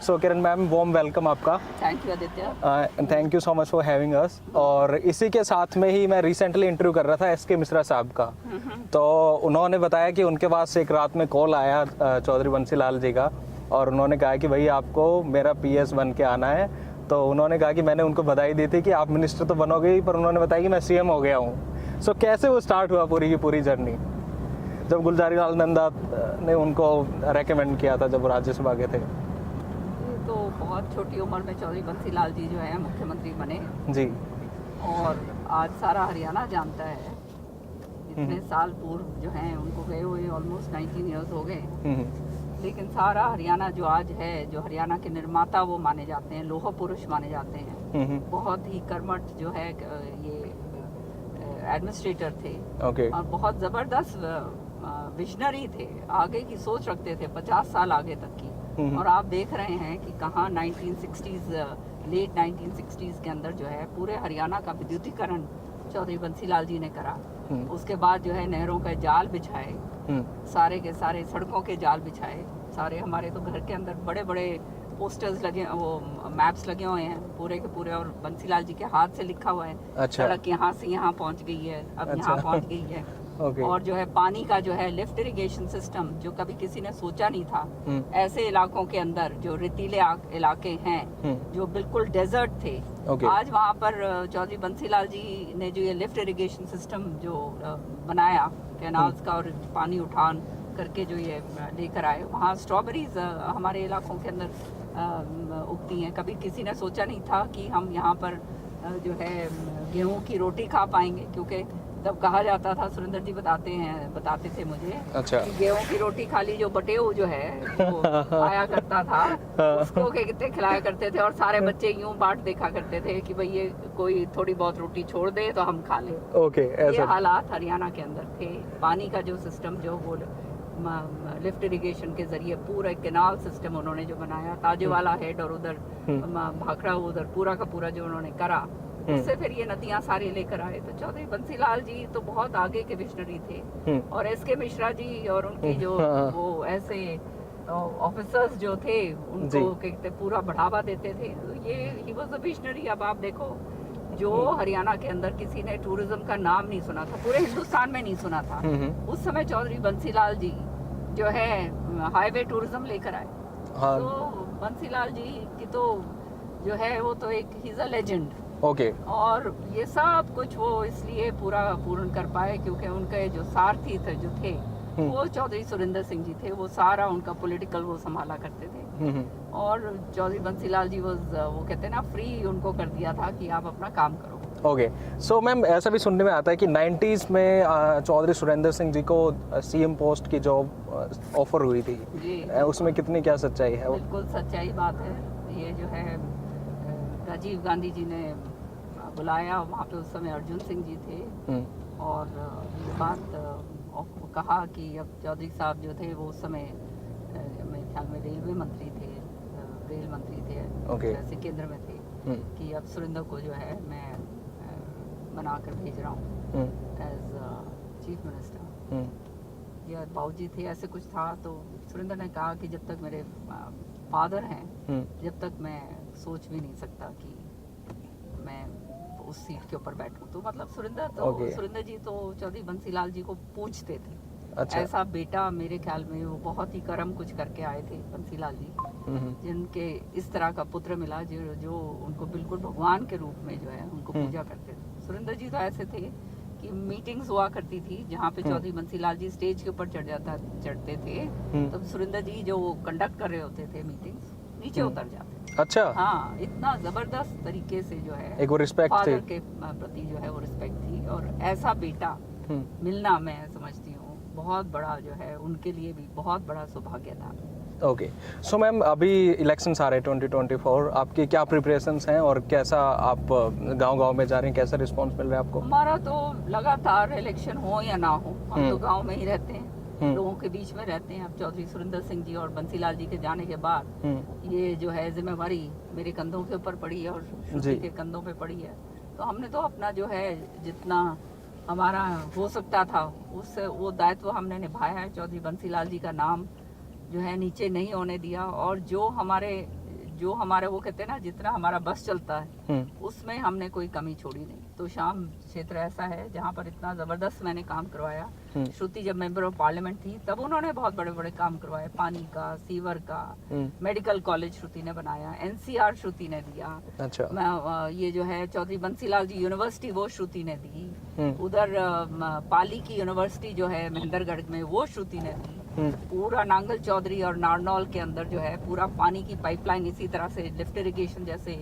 सो किरण ma'am, warm welcome आपका। Thank you Aditya. Thank you so much for having us. और इसी के साथ में ही मैं रिसेंटली इंटरव्यू कर रहा था एस के मिश्रा साहब का, तो उन्होंने बताया कि उनके पास एक रात में कॉल आया चौधरी बंसीलाल जी का, और उन्होंने कहा कि भाई आपको मेरा PS बन के आना है। तो उन्होंने कहा कि मैंने उनको बधाई दी थी कि आप मिनिस्टर तो बनोगे ही, पर उन्होंने बताया कि मैं CM हो गया हूँ। सो कैसे वो स्टार्ट हुआ पूरी की पूरी जर्नी, जब गुलजारी लाल नंदा ने उनको रेकमेंड किया था जब राज्यसभा के थे? ये तो बहुत छोटी उम्र में चौधरी बंसीलाल जी जो है मुख्यमंत्री बने, जी। और आज सारा हरियाणा जानता है। इतने साल पूर्व जो हैं उनको गए हुए ऑलमोस्ट 19 ईयर्स हो गए, लेकिन सारा हरियाणा जो आज है, जो हरियाणा के निर्माता वो माने जाते हैं, लोह पुरुष माने जाते हैं। बहुत ही कर्मठ जो है ये एडमिनिस्ट्रेटर थे। और बहुत ज़बरदस्त विजनरी थे, आगे की सोच रखते थे 50 साल आगे तक की। और आप देख रहे हैं कि कहाँ 1960s, लेट 1960s के अंदर जो है पूरे हरियाणा का विद्युतीकरण चौधरी बंसीलाल जी ने करा। उसके बाद जो है नहरों का जाल बिछाए, सारे के सारे सड़कों के जाल बिछाए। सारे हमारे तो घर के अंदर बड़े बड़े पोस्टर्स लगे, वो मैप्स लगे हुए हैं पूरे के पूरे, और बंसीलाल जी के हाथ से लिखा हुआ है। अच्छा। सड़क यहाँ से यहाँ पहुँच गई है, अब अच्छा। यहाँ पहुँच गई है। और जो है पानी का जो है लिफ्ट इरिगेशन सिस्टम, जो कभी किसी ने सोचा नहीं था। ऐसे इलाकों के अंदर जो रेतीले इलाके हैं, जो बिल्कुल डेजर्ट थे, आज वहाँ पर चौधरी बंसीलाल जी ने जो ये लिफ्ट इरिगेशन सिस्टम जो बनाया कैनाल्स का, और पानी उठान करके जो ये लेकर आए, वहाँ स्ट्रॉबेरीज हमारे इलाकों के अंदर उगती हैं। कभी किसी ने सोचा नहीं था कि हम यहाँ पर जो है गेहूं की रोटी खा पाएंगे, क्योंकि तब कहा जाता था, सुरेंद्र जी बताते थे मुझे। अच्छा। कि गेहूं की रोटी खाली जो बटेऊ जो है वो आया करता था, उसको कितने खिलाया करते थे, और सारे बच्चे यूं बाट देखा करते थे कि भाई ये कोई थोड़ी बहुत रोटी छोड़ दे तो हम खा लें। ये हालात हरियाणा के अंदर थे। पानी का जो सिस्टम जो वो लिफ्ट इरिगेशन के जरिए पूरा कैनाल सिस्टम उन्होंने जो बनाया, ताजेवाला हेड और उधर भाखड़ा, उधर पूरा का पूरा जो उन्होंने करा, उससे फिर ये नदियां सारे लेकर आए। तो चौधरी बंसीलाल जी तो बहुत आगे के विजनरी थे। और SK मिश्रा जी और उनकी जो वो ऐसे ऑफिसर्स जो थे, उनको कहते पूरा बढ़ावा देते थे। तो ये ही वाज अ विजनरी। अब आप देखो, जो हरियाणा के अंदर किसी ने टूरिज्म का नाम नहीं सुना था, पूरे हिंदुस्तान में नहीं सुना था, उस समय चौधरी बंसीलाल जी जो है हाईवे टूरिज्म लेकर आए। तो बंसीलाल जी की तो जो है वो तो एक ही इज अ लेजेंड। और ये सब कुछ वो इसलिए पूर्ण कर पाए क्योंकि उनके जो सारथी थे जो थे वो चौधरी सुरेंद्र सिंह जी थे। वो सारा उनका पॉलिटिकल वो संभाला करते थे। और चौधरी बंसीलाल जी वो कहते हैं ना, फ्री उनको कर दिया था कि आप अपना काम करो। सो मैम, ऐसा भी सुनने में आता है कि 90s में चौधरी सुरेंद्र सिंह जी को CM पोस्ट की जॉब ऑफर हुई थी जी। उसमें कितनी क्या सच्चाई है? बिल्कुल सच्चाई बात है। ये जो है राजीव गांधी जी ने बुलाया, वहाँ पे उस समय अर्जुन सिंह जी थे, और ये बात कहा कि अब चौधरी साहब जो थे वो उस समय मेरे ख्याल में रेलवे मंत्री थे, रेल मंत्री थे, ऐसे केंद्र में थे, कि अब सुरेंद्र को जो है मैं बनाकर भेज रहा हूँ एज चीफ मिनिस्टर। या बाबूजी थे, ऐसे कुछ था। तो सुरेंद्र ने कहा कि जब तक मेरे फादर हैं, जब तक मैं सोच भी नहीं सकता कि मैं उस सीट के ऊपर बैठूं। तो मतलब सुरेंद्र जी तो चौधरी बंसीलाल जी को पूछते थे। अच्छा। ऐसा बेटा मेरे ख्याल में वो बहुत ही कर्म कुछ करके आए थे बंसीलाल जी, जिनके इस तरह का पुत्र मिला जो उनको बिल्कुल भगवान के रूप में जो है उनको पूजा करते थे। सुरेंद्र जी तो ऐसे थे कि मीटिंग्स हुआ करती थी जहाँ पे चौधरी बंसीलाल जी स्टेज के ऊपर चढ़ते थे, तब सुरेंद्र जी जो कंडक्ट कर रहे होते थे मीटिंग्स, नीचे उतर जाते। अच्छा। हाँ, इतना जबरदस्त तरीके से जो है एक वो रिस्पेक्ट थी, फादर के प्रति जो है वो रिस्पेक्ट थी। और ऐसा बेटा मिलना मैं समझती हूँ बहुत बड़ा जो है उनके लिए भी बहुत बड़ा सौभाग्य था। सो मैम, अभी इलेक्शंस आ रहे हैं 2024, आपकी क्या प्रिपरेशंस हैं और कैसा आप गांव-गांव में जा रहे हैं, कैसा रिस्पांस मिल रहा है आपको? हमारा तो लगातार इलेक्शन हो या ना हो, हम तो गांव में ही रहते हैं, लोगों के बीच में रहते हैं। अब चौधरी सुरेंद्र सिंह जी और बंसीलाल जी के जाने के बाद ये जो है जिम्मेवारी मेरे कंधों के ऊपर पड़ी है और श्रुति के कंधों पे पड़ी है। तो हमने तो अपना जो है जितना हमारा हो सकता था उससे वो दायित्व हमने निभाया है। चौधरी बंसीलाल जी का नाम जो है नीचे नहीं होने दिया, और जो हमारे जो हमारे वो कहते हैं ना, जितना हमारा बस चलता है उसमें हमने कोई कमी छोड़ी नहीं। तो शाम क्षेत्र ऐसा है जहाँ पर इतना जबरदस्त मैंने काम करवाया। श्रुति जब मेंबर ऑफ पार्लियामेंट थी तब उन्होंने बहुत बड़े बड़े काम करवाए, पानी का, सीवर का, मेडिकल कॉलेज श्रुति ने बनाया, एनसीआर श्रुति ने दिया। अच्छा। ये जो है चौधरी बंसीलाल जी यूनिवर्सिटी वो श्रुति ने दी। उधर पाली की यूनिवर्सिटी जो है महेंद्रगढ़ में वो श्रुति ने दी। पूरा नांगल चौधरी और नारनौल के अंदर जो है पूरा पानी की पाइपलाइन इसी तरह से लिफ्ट इरिगेशन जैसे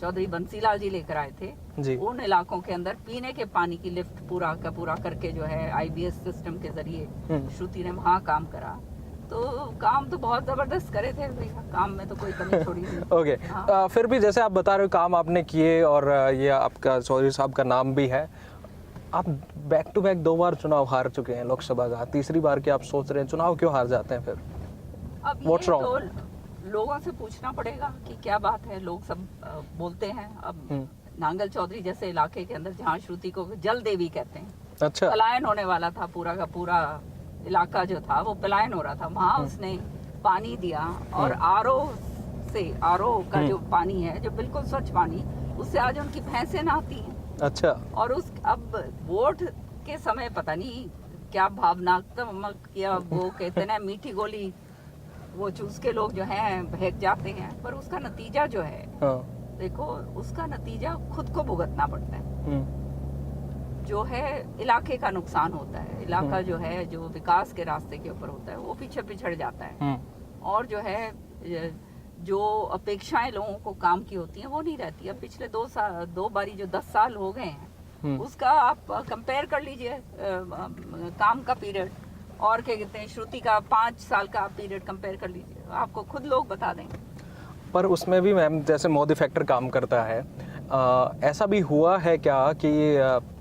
चौधरी बंसीलाल जी लेकर आए थे जी। उन इलाकों के अंदर पीने के पानी की लिफ्ट पूरा का पूरा करके जो है आईबीएस सिस्टम के जरिए श्रुति ने वहाँ काम करा। तो काम तो बहुत जबरदस्त करे थे भैया, काम में तो कोई कमी छोड़ी नहीं। ओके। फिर भी जैसे आप बता रहे हो काम आपने किए और ये आपका चौधरी साहब का नाम भी है, आप बैक टू बैक 2 बार चुनाव हार चुके हैं लोकसभा का, तीसरी बार की आप सोच रहे हैं चुनाव क्यों हार जाते हैं फिर? अब ये तो लोगों से पूछना पड़ेगा कि क्या बात है। लोग सब बोलते हैं। अब नांगल चौधरी जैसे इलाके के अंदर जहाँ श्रुति को जल देवी कहते हैं, अच्छा, पलायन होने वाला था, पूरा का पूरा इलाका जो था वो पलायन हो रहा था, वहाँ उसने पानी दिया और आरओ का जो पानी है, जो बिल्कुल स्वच्छ पानी, उससे आज उनकी भैंसें नहाती हैं। अच्छा। और उस अब वोट के समय पता नहीं क्या भावनात्मक या वो कहते ना मीठी गोली वो चूस के लोग जो हैं बहक जाते हैं, पर उसका नतीजा जो है देखो, उसका नतीजा खुद को भुगतना पड़ता है। जो है इलाके का नुकसान होता है, इलाका जो है जो विकास के रास्ते के ऊपर होता है वो पीछे पिछड़ जाता है। और जो है जो अपेक्षाएं लोगों को काम की होती हैं वो नहीं रहती। अब पिछले 2 बारी जो 10 साल हो गए हैं उसका आप कंपेयर कर लीजिए काम का पीरियड और क्या कहते हैं श्रुति का 5 साल का पीरियड कंपेयर कर लीजिए, आपको खुद लोग बता देंगे। पर उसमें भी मैम जैसे मोदी फैक्टर काम करता है, ऐसा भी हुआ है क्या कि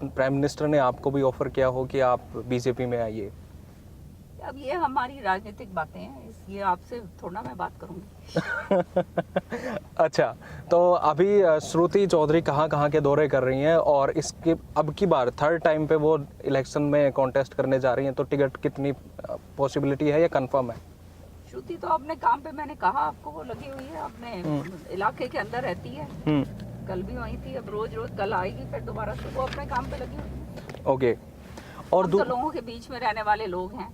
प्राइम मिनिस्टर ने आपको भी ऑफर किया हो कि आप बीजेपी में आइए? अब ये हमारी राजनीतिक बातें हैं, ये आपसे थोड़ा मैं बात करूंगी। अच्छा, तो अभी श्रुति चौधरी कहाँ के दौरे कर रही हैं और इसके अब की बार 3rd टाइम पे वो इलेक्शन में कॉन्टेस्ट करने जा रही हैं, तो टिकट कितनी पॉसिबिलिटी है या कंफर्म है? श्रुति तो अपने काम पे, मैंने कहा आपको, वो लगी हुई है, अपने इलाके के अंदर रहती है। कल भी वही थी, अब रोज कल आएगी फिर दोबारा से, वो अपने काम पे लगी हुई है। ओके। और तो लोगों के बीच में रहने वाले लोग हैं,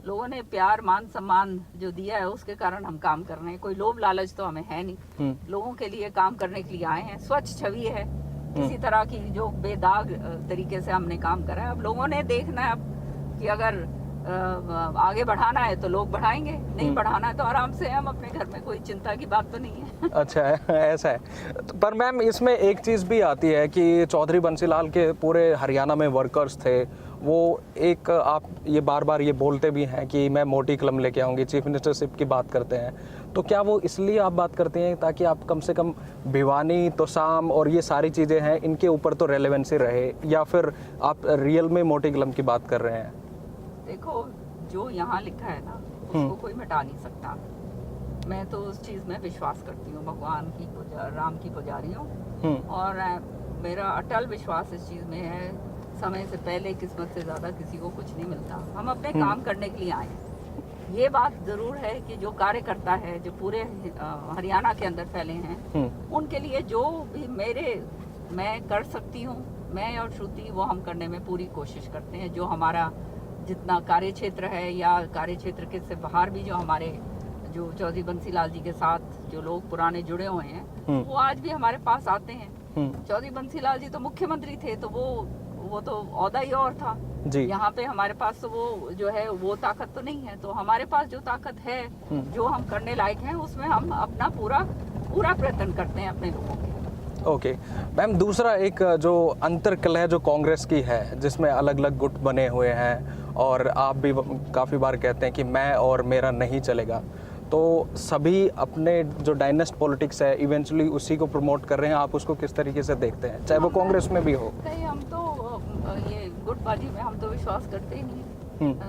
लोगों ने प्यार मान सम्मान जो दिया है उसके कारण हम काम कर रहे हैं। कोई लोभ लालच तो हमें है नहीं, लोगों के लिए काम करने के लिए आए हैं। स्वच्छ छवि है, किसी तरह की जो बेदाग तरीके से हमने काम करा है। अब लोगों ने देखना है अब कि अगर आगे बढ़ाना है तो लोग बढ़ाएंगे, नहीं बढ़ाना है तो आराम से हम अपने घर में, कोई चिंता की बात तो नहीं है। अच्छा है, ऐसा है। पर मैम इसमें एक चीज़ भी आती है कि चौधरी बंसीलाल के पूरे हरियाणा में वर्कर्स थे, वो एक आप ये बार ये बोलते भी हैं कि मैं मोटी कलम लेके आऊँगी, चीफ मिनिस्टरशिप की बात करते हैं, तो क्या वो इसलिए आप बात करते हैं ताकि आप कम से कम भिवानी, तोसाम और ये सारी चीज़ें हैं इनके ऊपर तो रेलेवेंसी रहे, या फिर आप रियल में मोटी कलम की बात कर रहे हैं? देखो, जो यहाँ लिखा है ना उसको कोई मिटा नहीं सकता। मैं तो उस चीज़ में विश्वास करती हूँ, भगवान की राम की पुजारी हूँ, और मेरा अटल विश्वास इस चीज़ में है, समय से पहले किस्मत से ज़्यादा किसी को कुछ नहीं मिलता। हम अपने काम करने के लिए आए हैं। ये बात ज़रूर है कि जो कार्यकर्ता है जो पूरे हरियाणा के अंदर फैले हैं, उनके लिए जो भी मैं कर सकती हूँ, मैं और श्रुति, वो हम करने में पूरी कोशिश करते हैं। जो हमारा जितना कार्य क्षेत्र है या कार्य क्षेत्र के से बाहर भी जो हमारे जो चौधरी बंसीलाल जी के साथ जो लोग पुराने जुड़े हुए हैं, वो आज भी हमारे पास आते हैं। चौधरी बंसीलाल जी तो मुख्यमंत्री थे, तो वो तो औहदा ही और था। यहाँ पे हमारे पास तो वो जो है वो ताकत तो नहीं है, तो हमारे पास जो ताकत है, जो हम करने लायक हैं, उसमें हम अपना पूरा प्रयत्न करते हैं अपने लोगों के। ओके मैम, दूसरा एक जो अंतर्कलह जो कांग्रेस की है, जिसमें अलग अलग गुट बने हुए हैं, और आप भी काफ़ी बार कहते हैं कि मैं और मेरा नहीं चलेगा, तो सभी अपने जो डायनेस्ट पॉलिटिक्स है इवेंचुअली उसी को प्रमोट कर रहे हैं। आप उसको किस तरीके से देखते हैं, चाहे वो कांग्रेस में भी हो? नहीं, हम तो ये गुटबाजी में हम तो विश्वास करते ही नहीं।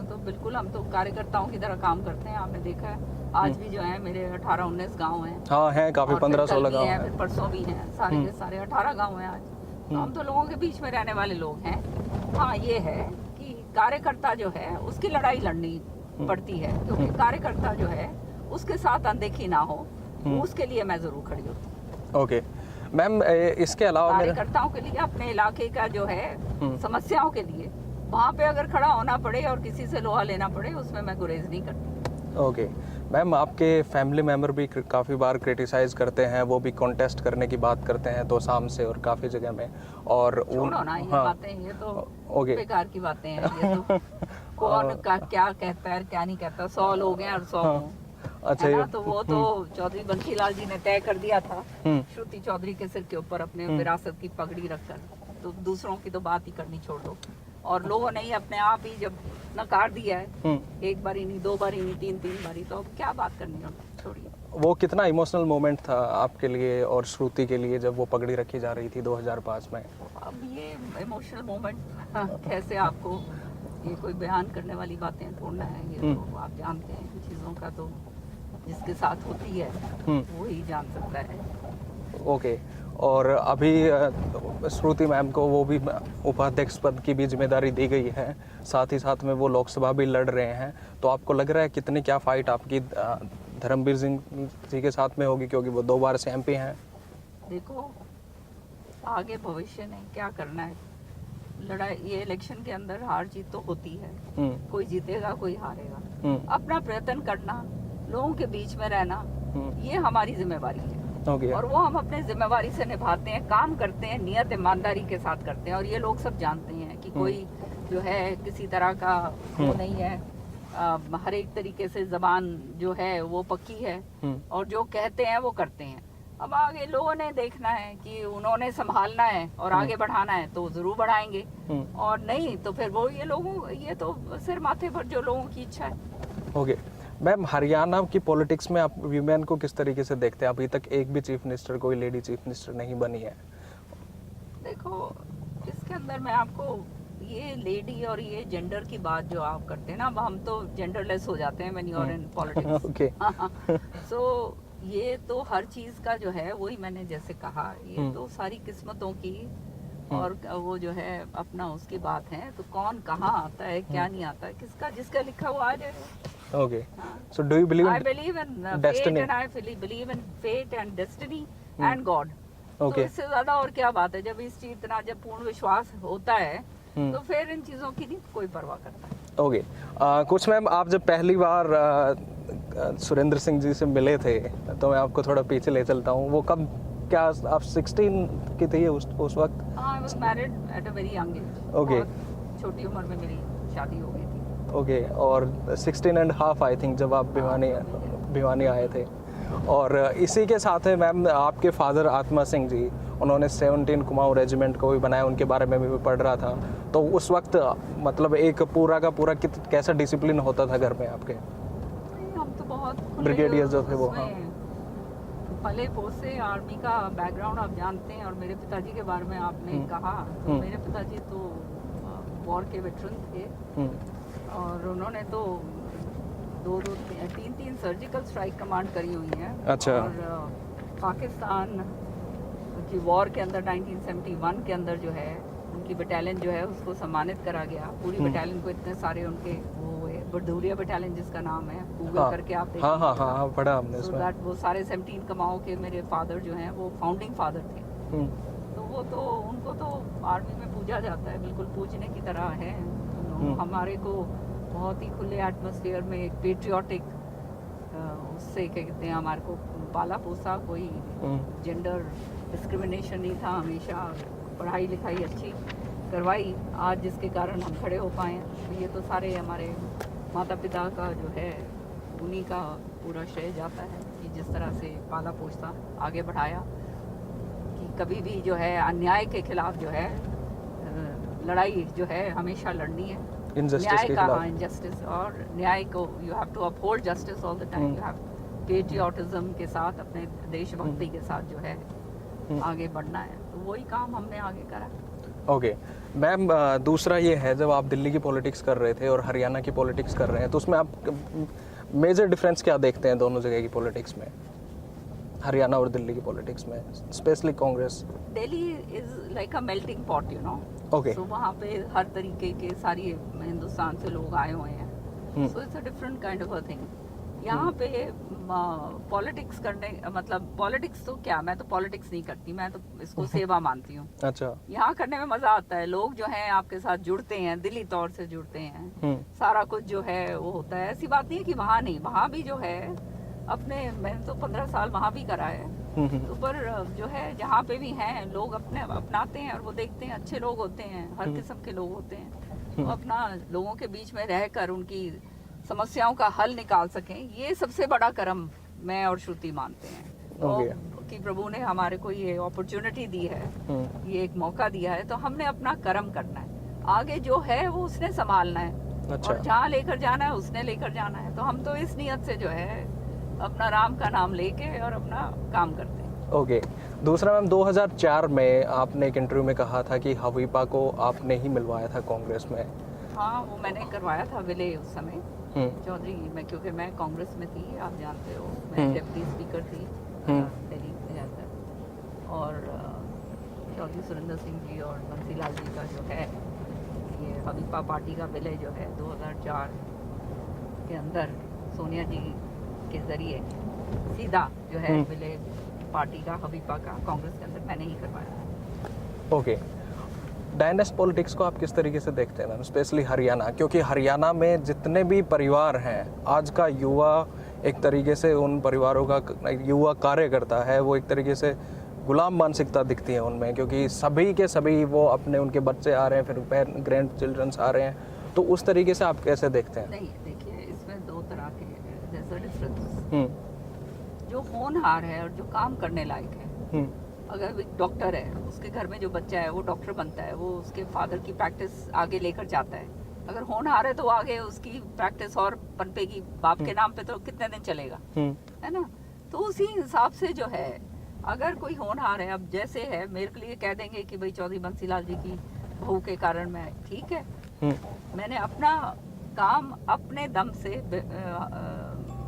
तो बिल्कुल हम तो कार्यकर्ताओं की तरह काम करते हैं। आपने देखा है आज भी जो है मेरे 18-19 गांव हैं। हाँ हैं, काफ़ी 15-16 गांव हैं, फिर परसों भी हैं, सारे के सारे 18 गांव हैं आज। तो हम तो लोगों के बीच में रहने वाले लोग हैं। हाँ, ये है कि कार्यकर्ता जो है उसकी लड़ाई लड़नी पड़ती है, क्योंकि कार्यकर्ता जो है उसके साथ अनदेखी ना हो, उसके लिए मैं जरूर खड़ी होती हूँ। ओके मैम, इसके अलावा मेरा कार्यकर्ताओं के लिए, अपने इलाके का जो है समस्याओं के लिए वहाँ पे अगर खड़ा होना पड़े और किसी से लोहा लेना पड़े, उसमें मैं गुरेज नहीं करती। ओके मैम, आपके फैमिली मेम्बर भी काफ़ी बार क्रिटिसाइज करते हैं, वो भी कॉन्टेस्ट करने की बात करते हैं तो शाम से और काफ़ी जगह में, और छोड़ो ना ये बातें, ये तो ओके बेकार की बातें हैं। ये तो कौन का क्या कहता है क्या नहीं कहता, 100 लोग हैं और 100 अच्छा, है ना, ये तो वो तो चौधरी बंसीलाल जी ने तय कर दिया था हम्म, श्रुति चौधरी के सिर के ऊपर अपने विरासत की पगड़ी रखकर, तो दूसरों की तो बात ही करनी छोड़ दो। और लोगों ने ही अपने आप ही जब नकार दिया है, एक बारी नहीं, 2 बारी नहीं, 3 बारी, तो अब क्या बात करनी है, छोड़िए। वो कितना इमोशनल मोमेंट था आपके लिए और श्रुति के लिए जब वो पगड़ी रखी जा रही थी 2005 में? अब ये इमोशनल मोमेंट कैसे आपको, ये कोई बयान करने वाली बातें थोड़ा है, ये तो आप जानते हैं इन चीज़ों का, तो जिसके साथ होती है वो ही जान सकता है। ओके, और अभी श्रुति मैम को वो भी उपाध्यक्ष पद की भी जिम्मेदारी दी गई है, साथ ही साथ में वो लोकसभा भी लड़ रहे हैं, तो आपको लग रहा है कितनी क्या फाइट आपकी धर्मवीर सिंह जी के साथ में होगी, क्योंकि वो 2 बार से MP हैं? देखो आगे भविष्य नहीं, क्या करना है, लड़ाई, ये इलेक्शन के अंदर हार जीत तो होती है, कोई जीतेगा कोई हारेगा, अपना प्रयत्न करना, लोगों के बीच में रहना, ये हमारी जिम्मेवारी है। और वो हम अपने जिम्मेवारी से निभाते हैं, काम करते हैं, नियत ईमानदारी के साथ करते हैं, और ये लोग सब जानते हैं कि कोई जो है किसी तरह का वो नहीं है, हर एक तरीके से जबान जो है वो पक्की है, और जो कहते हैं वो करते हैं। अब आगे लोगों ने देखना है कि उन्होंने संभालना है और आगे बढ़ाना है तो जरूर बढ़ाएंगे, और नहीं तो फिर वो ये तो सिर माथे पर जो लोगों की इच्छा है। ओके मैम, हरियाणा की पॉलिटिक्स में आप वीमेन को किस तरीके से देखते हैं? अभी तक एक भी चीफ मिनिस्टर, कोई लेडी चीफ मिनिस्टर नहीं बनी है। देखो इसके अंदर मैं आपको, ये लेडी और ये जेंडर की बात जो आप करते हैं ना, अब हम तो जेंडरलेस हो जाते हैं when you are in politics. Okay so ये तो हर चीज का जो है, वही मैंने जैसे कहा, ये तो सारी किस्मतों की और वो जो है अपना उसकी बात है, तो कौन कहाँ आता है क्या नहीं आता है, किसका जिसका लिखा हुआ आ जाएगा। Okay. So do you believe in I believe in destiny? fate, and I believe in fate and destiny and God. Okay. तो इससे ज्यादा और क्या बात है, जब इस चीज इतना जब पूर्ण विश्वास होता है तो फिर इन चीजों की नहीं कोई परवाह करता। ओके कुछ मैम, आप जब पहली बार सुरेंद्र सिंह जी से मिले थे, तो मैं आपको थोड़ा पीछे ले चलता हूँ, वो कब, क्या आप 16 की थी उस वक्त? I was married at a very young age. Okay. बहुत छोटी उम्र में मेरी शादी हो गई थी। ओके, और 16.5 आई थिंक जब आप भिवानी आए थे। और इसी के साथ है मैम, आपके फादर आत्मा सिंह जी, उन्होंने 17 कुमाऊं रेजिमेंट को भी बनाया, उनके बारे में भी पढ़ रहा था, तो उस वक्त मतलब एक पूरा का पूरा कैसा डिसिप्लिन होता था घर में आपके? हम तो बहुत ब्रिगेडियर जो थे वो, हाँ, पले पोसे, आर्मी का बैकग्राउंड आप जानते हैं, और मेरे पिताजी के बारे में आपने कहा, तो मेरे पिताजी तो वॉर के वेटरन थे, और उन्होंने तो 3 सर्जिकल स्ट्राइक कमांड करी हुई है। अच्छा। और पाकिस्तान की वॉर के अंदर 1971 के अंदर जो है उनकी बटालियन जो है उसको सम्मानित करा गया, पूरी बटालियन को, इतने सारे उनके वो बडूरिया बटालियन जिसका नाम है, गूगल करके आप देखिए। हाँ पढ़ा हमने इसमें। वो सारे 17 कुमाऊं के मेरे फादर जो हैं वो फाउंडिंग फादर थे, तो वो तो उनको तो आर्मी में पूजा जाता है, बिल्कुल पूजने की तरह है। हमारे को बहुत ही खुले एटमॉस्फेयर में एक पेट्रियाटिक उससे क्या कहते हैं, हमारे को पाला पोसा, कोई जेंडर डिस्क्रिमिनेशन नहीं था, हमेशा पढ़ाई लिखाई अच्छी करवाई, आज जिसके कारण हम खड़े हो पाए। तो ये तो सारे हमारे माता पिता का जो है उन्हीं का पूरा श्रेय जाता है कि जिस तरह से पाला पोसा आगे बढ़ाया, कि कभी भी जो है अन्याय के खिलाफ जो है लड़ाई जो है हमेशा लड़नी है, न्याय का, हाँ, इनजस्टिस, और न्याय को you have to uphold justice all the time, you have patriotism के साथ, अपने देशभक्ति के साथ जो है आगे बढ़ना है, तो वही काम हमने आगे करा। ओके मैम, दूसरा ये है, जब आप दिल्ली की पॉलिटिक्स कर रहे थे और हरियाणा की पॉलिटिक्स कर रहे हैं, तो उसमें आप मेजर डिफरेंस क्या देखते हैं दोनों जगह की पॉलिटिक्स में, हरियाणा और दिल्ली की पॉलिटिक्स में, specially Congress? Delhi is like a melting pot, you know. Okay. So वहाँ पे हर तरीके के सारी हिंदुस्तान से लोग आए हुए हैं, so it's a different kind of a thing. यहाँ पे पॉलिटिक्स करने, मतलब पॉलिटिक्स तो क्या, मैं तो पॉलिटिक्स नहीं करती, मैं तो इसको सेवा मानती हूँ। अच्छा। यहाँ करने में मजा आता है, लोग जो हैं आपके साथ जुड़ते हैं, दिली तौर से जुड़ते हैं, सारा कुछ जो है वो होता है। ऐसी बात नहीं है कि वहाँ नहीं, वहाँ भी जो है अपने, मैंने तो 15 साल वहाँ भी करा है, तो पर जो है जहाँ पे भी हैं लोग अपने अपनाते हैं और वो देखते हैं अच्छे लोग होते हैं, हर किस्म के लोग होते हैं, तो अपना लोगों के बीच में रहकर उनकी समस्याओं का हल निकाल सकें, ये सबसे बड़ा कर्म मैं और श्रुति मानते हैं। तो कि प्रभु ने हमारे को ये अपॉर्चुनिटी दी है, ये एक मौका दिया है, तो हमने अपना कर्म करना है, आगे जो है वो उसने संभालना है। अच्छा। और जहाँ लेकर जाना है उसने लेकर जाना है, तो हम तो इस नियत से जो है अपना राम का नाम लेके और अपना काम करते हैं। ओके। दूसरा मैम, 2004 में आपने एक इंटरव्यू में कहा था कि हवीपा को आपने ही मिलवाया था कांग्रेस में। हाँ, वो मैंने करवाया था विलय उस समय चौधरी में, क्योंकि मैं कांग्रेस में थी, आप जानते हो, मैं डिप्टी स्पीकर थी दिल्ली में, और चौधरी सुरेंद्र सिंह जी और बंसीलाल जी का जो है ये हवीपा पार्टी का विलय जो है 2004 के अंदर सोनिया जी के जरिए सीधा जो है विलय पार्टी का हवीपा का कांग्रेस के अंदर मैंने ही करवाया। ओके। डायनेस्ट पॉलिटिक्स को आप किस तरीके से देखते हैं मैम, स्पेशली हरियाणा, क्योंकि हरियाणा में जितने भी परिवार हैं, आज का युवा एक तरीके से उन परिवारों का युवा कार्य करता है, वो एक तरीके से गुलाम मानसिकता दिखती है उनमें, क्योंकि सभी के सभी वो अपने, उनके बच्चे आ रहे हैं, फिर ग्रैंड चिल्ड्रंस आ रहे हैं, तो उस तरीके से आप कैसे देखते हैं? नहीं, देखिए इसमें दो तरह के डिफरेंस, जो होनहार है और जो काम करने लायक है। अगर एक डॉक्टर है, उसके घर में जो बच्चा है वो डॉक्टर बनता है, वो उसके फादर की प्रैक्टिस आगे लेकर जाता है, अगर होनहार है तो आगे उसकी प्रैक्टिस और पनपेगी, बाप के नाम पे तो कितने दिन चलेगा, है ना। तो उसी हिसाब से जो है, अगर कोई होनहार है, अब जैसे है, मेरे के लिए कह देंगे कि भाई चौधरी बंसीलाल जी की बहू के कारण मैं, ठीक है, मैंने अपना काम अपने दम से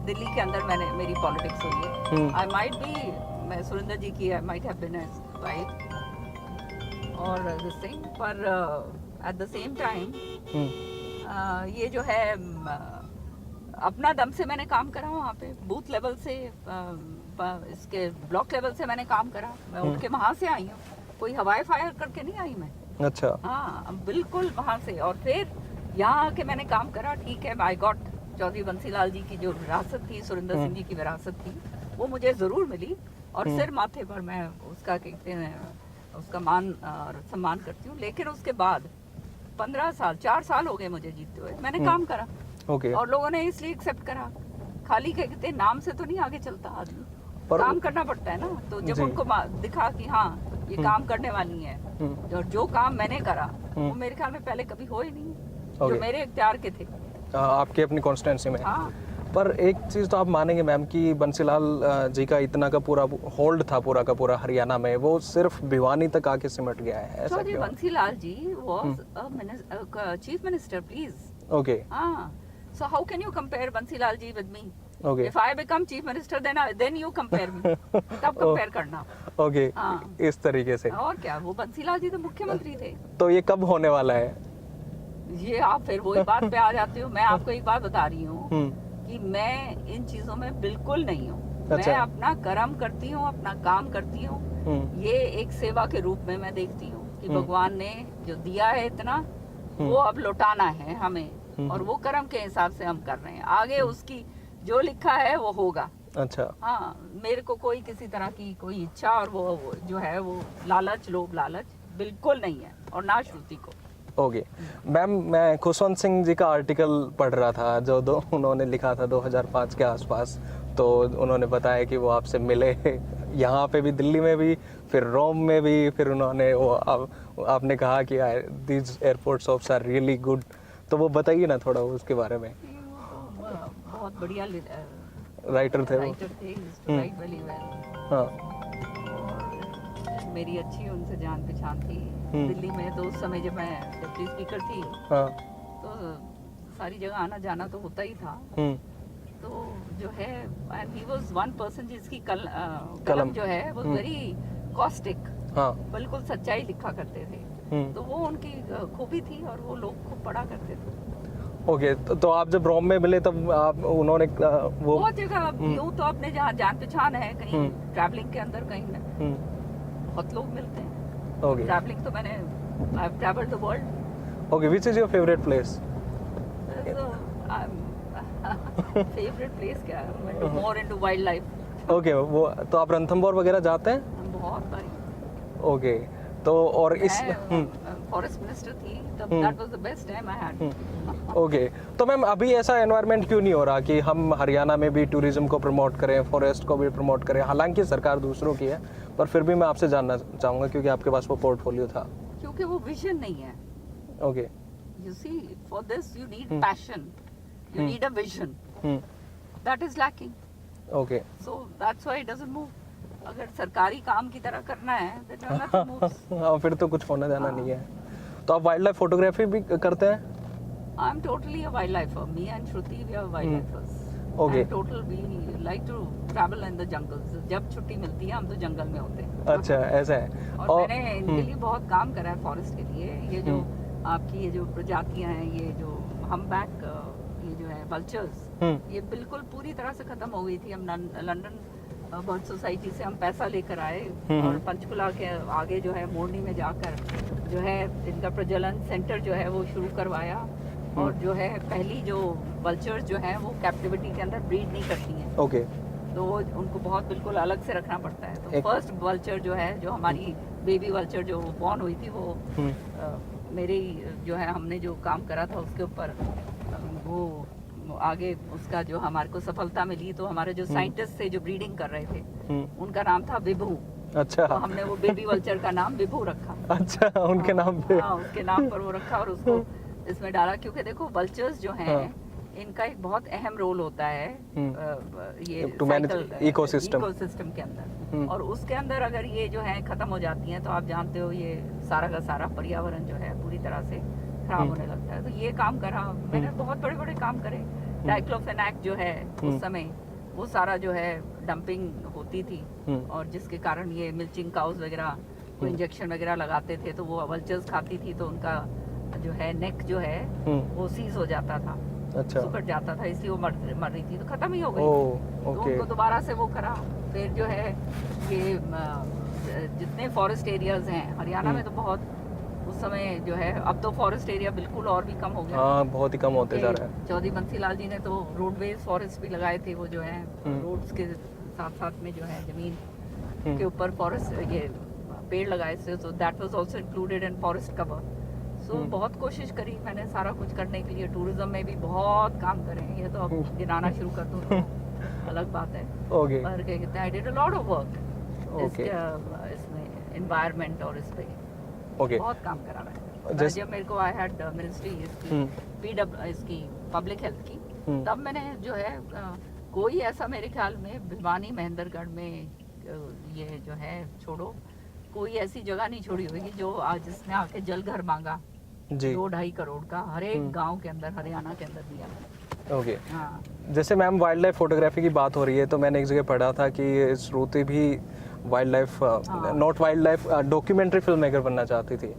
दिल्ली के अंदर मैंने, मेरी पॉलिटिक्स हुई है। आई माइट बी, मैं सुरेंद्र जी की, I might have been a wife और दिस थिंग, पर एट द सेम टाइम ये जो है अपना दम से मैंने काम करा वहाँ पे, बूथ लेवल से, इसके ब्लॉक लेवल से मैंने काम करा, मैं उठ के वहाँ से आई हूँ, कोई हवाई फायर करके नहीं आई मैं। अच्छा। हाँ, बिल्कुल वहाँ से, और फिर यहाँ आके मैंने काम करा, ठीक है, आई गॉट चौधरी बंसीलाल जी की जो विरासत थी, सुरेंद्र सिंह जी की विरासत थी, वो मुझे जरूर मिली, और सिर माथे पर मैं उसका, कहते हैं, उसका मान और सम्मान करती हूँ। लेकिन उसके बाद 15 साल, 4 साल हो गए मुझे जीतते हुए, मैंने काम करा, और लोगों ने इसलिए एक्सेप्ट करा, खाली कहते नाम से तो नहीं आगे चलता आदमी, काम करना पड़ता है ना। तो जब उनको दिखा कि हाँ ये काम करने वाली है, और जो काम मैंने करा वो मेरे ख्याल में पहले कभी हो ही नहीं, जो मेरे इख्तियार के थे, आपके अपनी कॉन्स्टिट्यूंसी में। हाँ। पर एक चीज़ तो आप मानेंगे मैम कि बंसीलाल जी का इतना का पूरा होल्ड था पूरा का पूरा हरियाणा में, वो सिर्फ भिवानी तक आके सिमट गया है, ऐसा क्यों? Bansilal ji was chief minister, please. Okay. हाँ, so how can you compare Bansilal ji with me? Okay. If I become chief minister, then you compare me. तब कंपेयर करना। ओके। हाँ। इस तरीके से। और क्या, वो बंसीलाल जी तो मुख्यमंत्री थे। तो ये कब होने वाला है? ये आप फिर वही बात पे आ जाते हो। मैं आपको एक बात बता रही हूँ कि मैं इन चीजों में बिल्कुल नहीं हूँ। अच्छा। मैं अपना कर्म करती हूँ, अपना काम करती हूँ, ये एक सेवा के रूप में मैं देखती हूँ कि भगवान ने जो दिया है इतना, वो अब लौटाना है हमें, और वो कर्म के हिसाब से हम कर रहे हैं। आगे उसकी जो लिखा है वो होगा। अच्छा। हाँ, मेरे को कोई किसी तरह की कोई इच्छा और वो जो है वो लालच, लोभ लालच बिल्कुल नहीं है, और ना श्रुति को। ओके मैम, मैं खुशवंत सिंह जी का आर्टिकल पढ़ रहा था जो उन्होंने लिखा था 2005 के आसपास, तो उन्होंने बताया कि वो आपसे मिले यहाँ पे भी, दिल्ली में भी, फिर रोम में भी, फिर उन्होंने आपने कहा कि these airport shops are really good, तो वो बताइए ना थोड़ा उसके बारे में। बहुत बढ़िया राइटर थे वो। राइटर थे, राइट वेरी वेल। हाँ, मेरी अच्छी उनसे जान पहचान थी दिल्ली में, तो उस समय जब मैं डिप्टी स्पीकर थी, हाँ, तो सारी जगह आना जाना तो होता ही था। तो जो है, and he was one person जिसकी कलम जो है वो वेरी कॉस्टिक, हाँ, बिल्कुल सच्चाई लिखा करते थे, तो वो उनकी खूबी थी और वो लोग खूब पढ़ा करते थे। ओके, तो आप जब रोम में मिले तब आप उन्होंने वो बहुत जगह यूँ तो अपने जहाँ जान पहचान है, कहीं ट्रैवलिंग के अंदर कहीं ना बहुत लोग मिलते हैं। ओके ट्रैवलिंग तो मैंने I have travelled the world. Okay, which is your favourite place? Favourite place क्या है, more into wild life. Okay, वो तो आप रणथंबोर वगैरह जाते हैं? बहुत बारी। ओके, तो और इस फॉरेस्ट मिनिस्टर थी तब, that was the best time I had. Okay, तो मैम अभी ऐसा एनवायरनमेंट क्यों नहीं हो रहा कि हम हरियाणा में भी टूरिज्म को प्रमोट करें, फॉरेस्ट को भी प्रमोट करें? हालांकि सरकार दूसरों की है, पर फिर भी मैं आपसे जानना चाहूँगा क्योंकि आपके पास वो पोर्टफोलियो था। क्योंकि वो विजन नहीं है। Okay, You see, for this you need passion, you need a vision. That is lacking. Okay, So that's why it doesn't move. अगर सरकारी काम की तरह करना है, then nothing moves. हाँ, फिर तो कुछ होना जाना नहीं है। तो आप वाइल्ड लाइफ फोटोग्राफी भी करते हैं? I'm totally a wildlifer. Me and Shruti, we are wildlifers. Okay. And total, we like to travel in the jungles. जब छुट्टी मिलती है हम तो जंगल में होते हैं। अच्छा, ऐसा है। और मैंने इनके लिए बहुत काम करा है फॉरेस्ट के लिए। ये जो आपकी ये जो प्रजातियां हैं, ये जो हमबैक, ये जो है वल्चर्स, ये बिल्कुल पूरी तरह से खत्म हो गई थी। हम लंदन बर्ड सोसाइटी से हम पैसा लेकर आए और पंचकुला के आगे जो है मोरनी में जाकर जो है इनका प्रजनन सेंटर जो है वो शुरू करवाया। और जो है पहली जो वल्चर्स जो है वो कैप्टिविटी के अंदर ब्रीड नहीं करती हैं। ओके, तो वो उनको बहुत बिल्कुल अलग से रखना पड़ता है। तो फर्स्ट वल्चर जो है, जो हमारी बेबी वल्चर जो बॉर्न हुई थी, वो मेरे जो है हमने जो काम करा था उसके ऊपर वो आगे उसका जो हमारे को सफलता मिली। तो हमारे जो साइंटिस्ट थे जो ब्रीडिंग कर रहे थे, उनका नाम था विभू। अच्छा, तो हमने वो बेबी वल्चर का नाम विभू रखा। अच्छा, उनके नाम पे? हाँ, उसके नाम पर वो रखा और उसको इसमें डाला। क्योंकि देखो वल्चर्स जो हैं इनका एक बहुत अहम रोल होता है ये टू मैनेज इकोसिस्टम के अंदर। और उसके अंदर अगर ये जो है खत्म हो जाती हैं तो आप जानते हो ये सारा का सारा पर्यावरण जो है पूरी तरह से खराब होने लगता है। तो ये काम करा मैंने, बहुत बड़े बड़े काम करे। डाइक्लोफेनाक जो है उस समय वो सारा जो है डंपिंग होती थी और जिसके कारण ये मिल्चिंग काउस वगैरह को इंजेक्शन वगैरह लगाते थे, तो वो वल्चर्स खाती थी तो उनका जो है नेक जो है वो सीज हो जाता था। अच्छा, सुकड़ जाता था, इसलिए वो मर रही थी, तो खत्म ही हो गई। तो ओके, उनको दोबारा से वो करा। फिर जो है ये जितने फॉरेस्ट एरियाज हैं हरियाणा में तो बहुत उस समय जो है, अब तो फॉरेस्ट एरिया बिल्कुल और भी कम हो गया। हाँ, बहुत ही कम होते जा रहा है। चौधरी बंसीलाल जी ने तो रोडवेज फॉरेस्ट भी लगाए थे। वो जो है रोड्स के साथ साथ में जो है जमीन के ऊपर फॉरेस्ट ये पेड़ लगाए थे। So that was also included in forest cover. So बहुत कोशिश करी मैंने सारा कुछ करने के लिए। टूरिज्म में भी बहुत काम करे हैं, ये तो अब गिनाना शुरू कर दूं तो अलग बात है। ओके, पर क्या कहते हैं, I did a lot of work इसमें एनवायरनमेंट और इस पे ओके, बहुत काम करा मैंने। जब मेरे को आई हैड मिनिस्ट्री इसकी इसकी पब्लिक हेल्थ की, तब मैंने जो है कोई ऐसा मेरे ख्याल में भिवानी महेंद्रगढ़ में ये जो है छोड़ो, कोई ऐसी जगह नहीं छोड़ी होगी जो आज जिसने आके जल घर मांगा 2-2.5 करोड़ का हर एक गांव के अंदर हरियाणा के अंदर दिया। ओके, हाँ। जैसे मैम वाइल्ड लाइफ फोटोग्राफी की बात हो रही है तो मैंने एक जगह पढ़ा था कि श्रुति भी wild life not wild life documentary film maker बनना चाहती थी।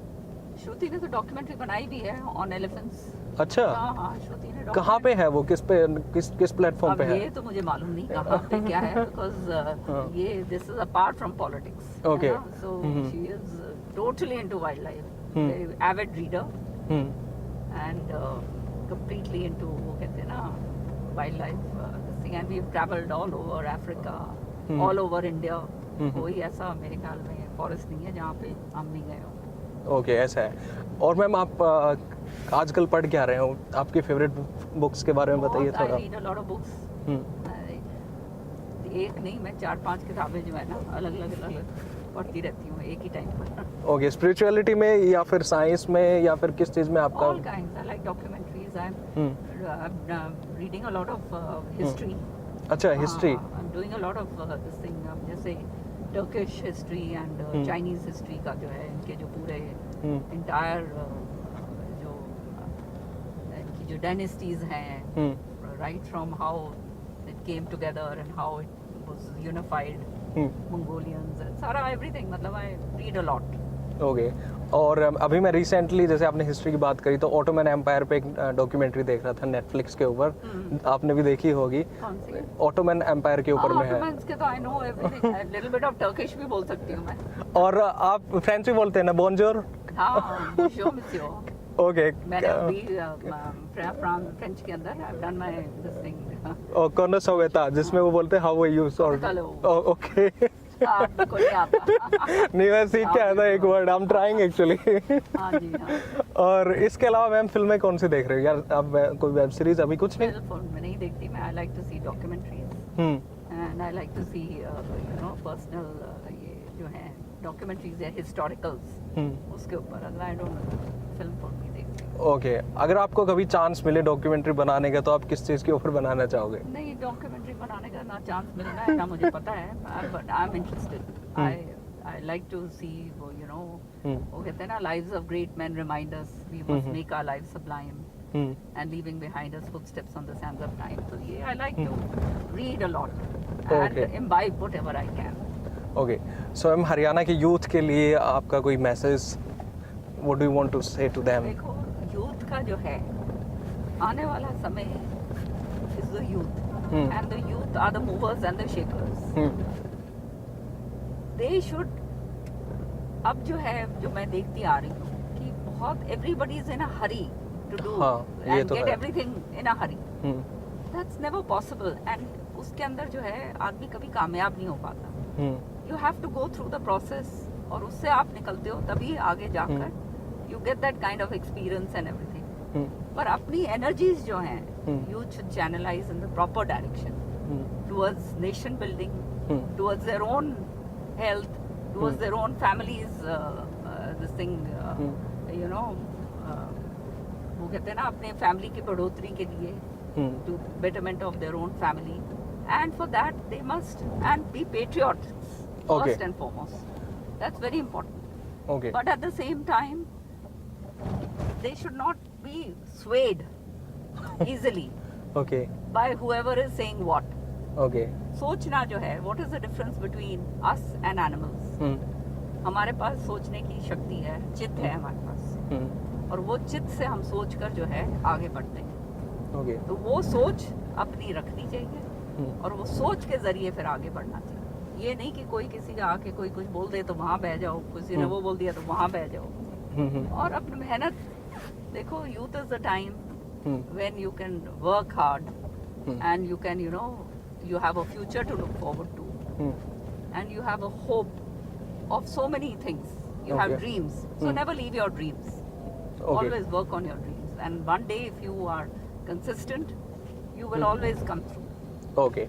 श्रुति ने तो डॉक्यूमेंट्री बनाई भी है ऑन एलिफेंट्स। अच्छा, हाँ, श्रुति ने कहाँ पे है वो, किस प्लेटफॉर्म पे है? ये तो मुझे मालूम नहीं कहाँ पे क्या है, बिकॉज ये this is apart from politics. Okay, so she is totally into wild life, avid reader and completely into वो कहते हैं ना wild life thing. And we have travelled all over Africa, all over India. कोई ऐसा मेरे ख्याल में forest नहीं है जहाँ पे हम नहीं गए हो। ओके, ऐसा है। और मैम आप आजकल पढ़ क्या रहे हो? आपकी फेवरेट बुक्स के बारे में बताइए थोड़ा। I read a lot of books. एक नहीं, मैं 4-5 किताबें जो है ना अलग अलग पढ़ती रहती हूँ एक ही टाइम पर। ओके, स्पिरिचुअलिटी में या फिर साइंस में या फिर किस चीज में आपका? All kinds. I like documentaries. I am reading a lot of history. अच्छा, history. I am doing a lot of this thing, जैसे Turkish history and Chinese history का जो है इनके जो पूरे इंटायर जो इनकी जो डायनेस्टीज हैं, right from how it came together and how it was unified, Mongolians, सारा एवरीथिंग। मतलब I read a lot. Okay, और अभी मैं रिसेंटली, जैसे आपने हिस्ट्री की बात करी, तो ऑटोमन एम्पायर पे एक डॉक्यूमेंट्री देख रहा था नेटफ्लिक्स के ऊपर, आपने भी देखी होगी। कौन सी? ऑटोमन एम्पायर के ऊपर में है। ऑटोमन्स के तो I know everything, little bit of Turkish भी बोल सकती हूँ मैं। और आप फ्रेंच भी बोलते हैं ना, बोनजोर? हाँ, bonjour monsieur। ओके। मैंने अभी फ्रेंच के अंदर I have done my this thing. और कौन सा हुआ था जिसमें वो बोलते हैं how are you? Hello। Okay. आपको नहीं आता। नहीं, मैं सीख के आया था एक word, I am trying actually. हाँ जी, हाँ। और इसके अलावा मैम फिल्में कौन सी देख रहे हो यार आप? कोई वेब सीरीज अभी कुछ नहीं? फिल्म में नहीं देखती मैं। I like to see documentaries and I like to see you know personal, ये जो है डॉक्यूमेंट्रीज या हिस्टोरिकल्स, उसके ऊपर। आई डोंट फिल्म नहीं देखती। ओके। अगर आपको कभी चांस मिले डॉक्यूमेंट्री बनाने का, तो आप किस चीज़ के ऊपर बनाना चाहोगे? नहीं, डॉक्यूमेंट्री बनाने का ना चांस मिलना है ना मुझे पता है, but I am interested. I like to see वो यू नो वो कहते हैं ना, lives of great man remind us we must make our life sublime and leaving behind us footsteps on the sands of time. So yeah, I like to read a lot and imbibe whatever I can. ओके। So ma'am, Haryana के youth के लिए आपका कोई message, what do you want to say to them? देखो, youth का जो है आने वाला समय is the youth and the youth are the movers and the shakers. They should, अब जो है, जो मैं देखती आ रही हूँ कि बहुत everybody is in a hurry to do and get everything in a hurry. That's never possible and उसके अंदर जो है आदमी कभी कामयाब नहीं हो पाता। You have to go through the process और उससे आप निकलते हो, तभी आगे जाकर you get that kind of experience and everything. पर अपनी एनर्जीज जो हैं you should channelise in the proper direction towards nation building, towards their own health, towards their own families, this thing, you know, वो कहते हैं ना, अपने family की बढ़ोतरी के लिए, to betterment of their own family, and for that they must and be patriots first and foremost. That's very important. Okay. But at the same time, they should not be swayed easily Okay. by whoever is saying what. Okay. सोचना जो है, what is the difference between us and animals? हमारे पास सोचने की शक्ति है, चित्त है हमारे पास, और वो चित्त से हम सोच कर जो है आगे बढ़ते हैं। Okay. तो वो सोच अपनी रखनी चाहिए और वो सोच के जरिए फिर आगे बढ़ना चाहिए। ये नहीं कि कोई किसी का आके कोई कुछ बोल दे तो वहाँ बह जाओ, किसी ने वो बोल दिया तो वहाँ बह जाओ। और अपनी मेहनत देखो, youth is the time when you can work hard and you can, you know, you have a future to look forward to, and you have a hope of so many things. You have dreams, so never leave your dreams. Always work on your dreams, and one day if you are consistent, you will always come through. Okay.